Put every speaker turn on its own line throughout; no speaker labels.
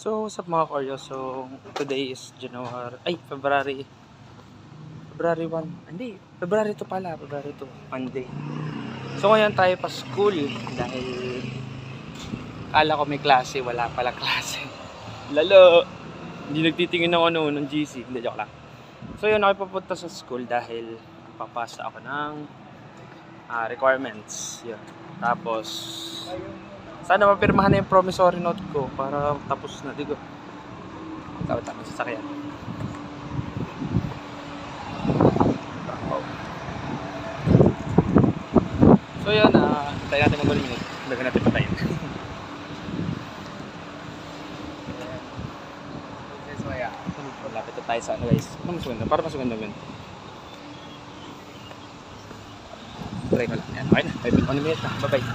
So, what's up mga Koryo? So, today is February 1. Hindi, February 2 pala. February 2, Monday. So, ngayon tayo pa school dahil kala ko may klase, wala pala klase. Lalo! Hindi nagtitingin ako noon ng GC. Hindi, joke lang. So, yun, ako papunta sa school dahil papasa ako ng requirements. Yun. Tapos, sana mapirmahan na yung promissory note ko para tapos na, digo. Tawag sa sasakyan. So yun, tayo natin mag-ulit. Bago natin patayin. Lapit na tayo sa ano guys. Ano mas maganda? Para mas maganda mo. Try ko lang. Yan, okay na. 5 minutes na. Bye-bye.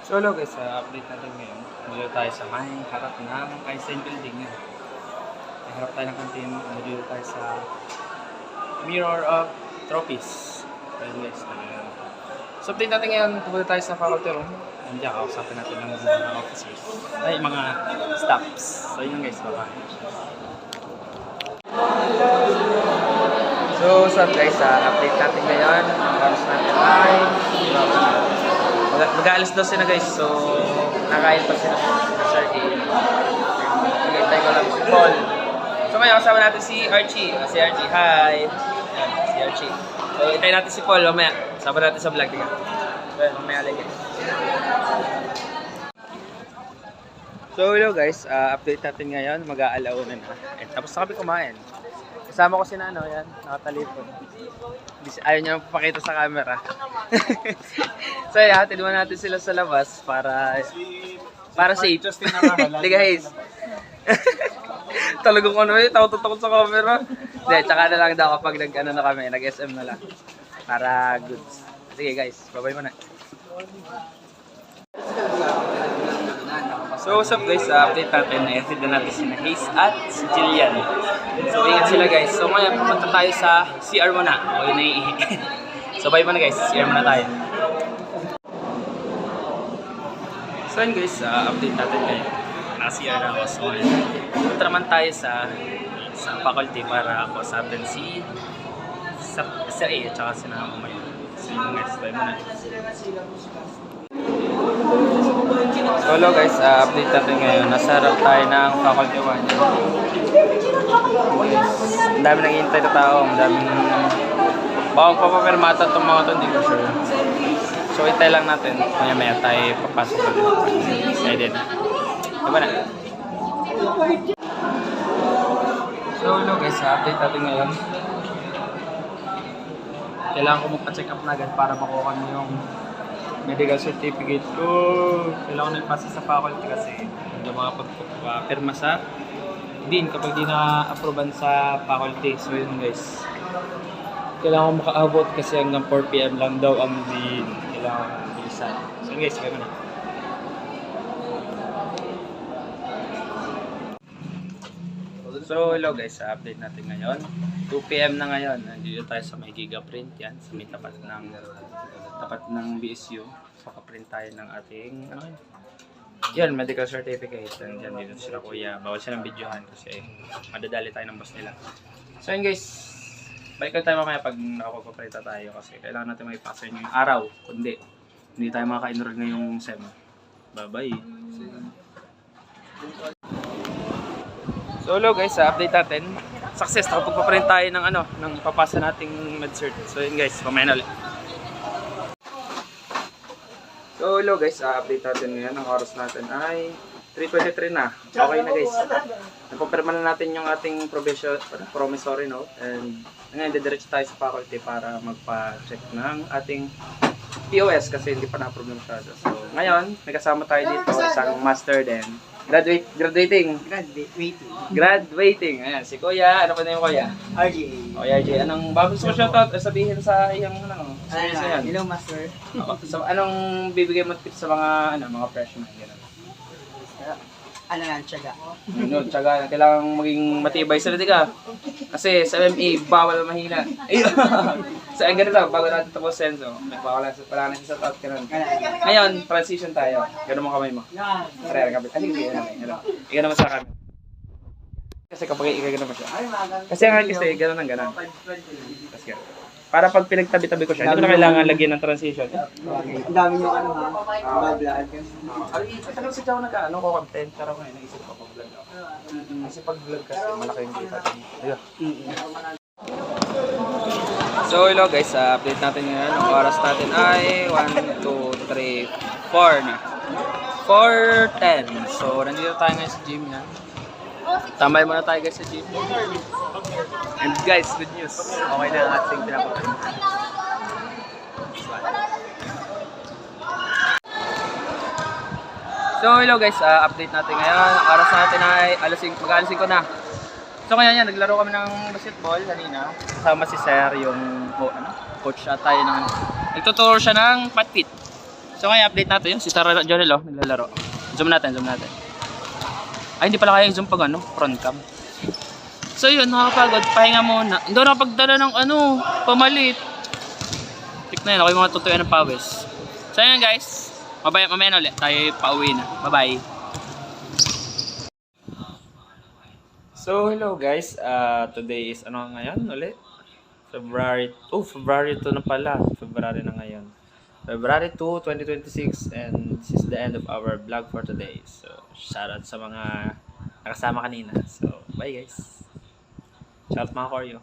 So hello guys, update natin ngayon. Dito tayo sa may harap ng Einstein Building. May harap tayo ng kantin. Dito tayo sa Mirror of Trophies. Ayun guys. So update natin ngayon. Pupunta tayo sa faculty room. Nandiyan, kausapin natin ng mga officers. Ay, mga staffs. So yun guys, bye-bye. So what's up guys, update natin ngayon. Ang oras natin ay mag-aalis daw sila guys, so nakain pa sila sa Sir A. Hintay ko lang si Paul. So ngayon kasama natin si Archie. Si Archie, hi! Yan, si Archie. So hintay natin si Paul mamaya. Kasama natin sa vlog. Diga. Well, mamaya lang guys. So hello guys, update natin ngayon. Mag-aalauna na. Tapos na kami kumain. Kasama ko si Nano, yan, nakatalipon. Ayaw niya magpapakita sa camera. So yeah, tinuwan natin sila sa labas para safe. Liga Hayes. Talagang ano eh, takot sa camera. Hindi, tsaka na lang daw kapag nag-ano na kami, nag-SM na lang. Para goods. Sige guys, bye-bye muna. So what's up guys, update natin, na-edit na natin si Hayes at si Jillian. So ingat sila guys. So ngayon pupunta tayo sa CR muna. O yun naiihi. So bye muna guys, CR muna tayo. So yun guys, update natin ngayon. Naka-CR na ako. So pupunta naman tayo sa faculty para kausapin si Sir A at saka si Namo ngayon. So yun guys, bye muna. So hello guys, update natin ngayon. Nasa harap tayo ng Faculty 1. Ang dami naghihintay na tao. Ang daming bawang papapirmata itong mga ito, hindi ko sure. So hintay lang natin. Maya tayo papasok na din. Excited. Diba na? So hello guys, update natin ngayon. Kailangan ko magpa-check up na agad para makuha niyo yung medical certificate ko. Kailangan ko nagpasa sa faculty kasi hindi makapagpapirma sa dean kapag di na-approvean sa faculty. So yun guys, kailangan ko makaabot kasi hanggang 4 PM lang daw ang dean. Kailangan ko bilisan. So yun guys, kaya mo na. So hello guys, update natin ngayon. 2 PM na ngayon. Nandito tayo sa may Gigaprint yan, sa may tapat ng BSU. So kaprint tayo ng ating yan, medical certificate. And yan, dito sila kuya. Bawal silang videohan kasi madadali tayo ng boss nila. So yun guys, balik tayo mamaya pag nakapagpaprint tayo kasi kailangan natin maipasa yung araw. Kundi hindi tayo makaka-enroll ngayong SEM. Bye bye. So hello guys, update natin. Success, nakapagpaprint tayo ng papasa nating med-cert. So yun guys, mamaya na ulit. So hello guys, update natin ngayon. Ang oras natin ay 3:23 na. Okay na guys. Napapirma na natin yung ating promissory note. And ngayon, didiretso tayo sa faculty para magpa-check ng ating POS kasi hindi pa na-approve masyado. So ngayon, may kasama tayo dito, isang master din. Graduating. Ayan, si Kuya. Ano pa na yung Kuya?
RJ.
O, RJ. Anong babag mo shoutout? Sabihin sa iyong
Hello, master.
So, anong bibigay mo tips sa mga freshman? Ganun.
ano lang, tiyaga.
Ano, tsaga, kailangan maging matibay sa ka. Kasi sa MMA, bawal mahina. Ayun. So, ang ganun lang, bago natin tapos senso, bawal lang, wala na sa top ka nun. Ngayon, transition tayo. Ganun mo kamay mo. Pare, kapit. Kasi hindi, ano. Ikaw naman sa kami. Kasi kapag ikagano mo siya. Kasi nga kasi, ganun ang ganun. Tapos ganun. Para pag pinagtabi-tabi ko siya, hindi ko na kailangan lagyan ng transition.
Ang dami yung ano ha, bablaan kasi.
Tagal si Chow nag-ano ko content, pero ngayon naisip ko pag-vlog ako. Kasi pag-vlog kasi malaki yung kita. Ayun. So hello guys, update natin ngayon. Ang oras natin ay 1, 2, 3, 4 na. 4:10. So nandito tayo ngayon sa gym yan. Tambay muna tayo guys sa gym. And guys, good news. Okay na ang ating pinapakain. So hello guys, update natin ngayon. Ang oras natin ay mag-alas 5 na. So ngayon yan, naglaro kami ng basketball kanina. Kasama si Sir, yung coach tayo ng nagtuturo siya ng patpit. So ngayon update natin yun, si Sir Jonel naglalaro. Zoom natin. Ay hindi pala kaya yung zoom pag front cam. So yun, nakakapagod, pahinga muna. Hindi ako nakapagdala ng pamalit. Tignan yun, ako yung mga tutuyan ng pawis. So yun guys, mamaya na ulit, tayo pauwi na. Bye bye. So hello guys, today is ngayon ulit? February 2 na pala. February na ngayon. February 2, 2026 and this is the end of our vlog for today. So shoutout sa mga nakasama kanina. So bye guys. Shout out mga Koryo.